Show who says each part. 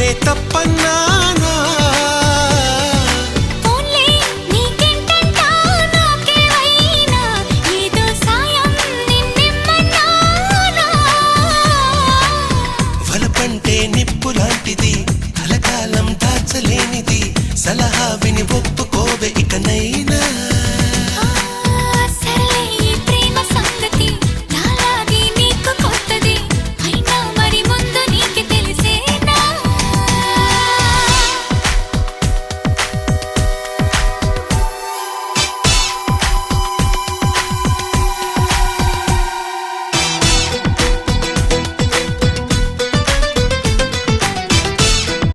Speaker 1: నేనే తప్పన్నానా వలపంటే నిప్పు లాంటిది కలకాలం దాచలేనిది సలహా విని ఒప్పుకోవే ఇక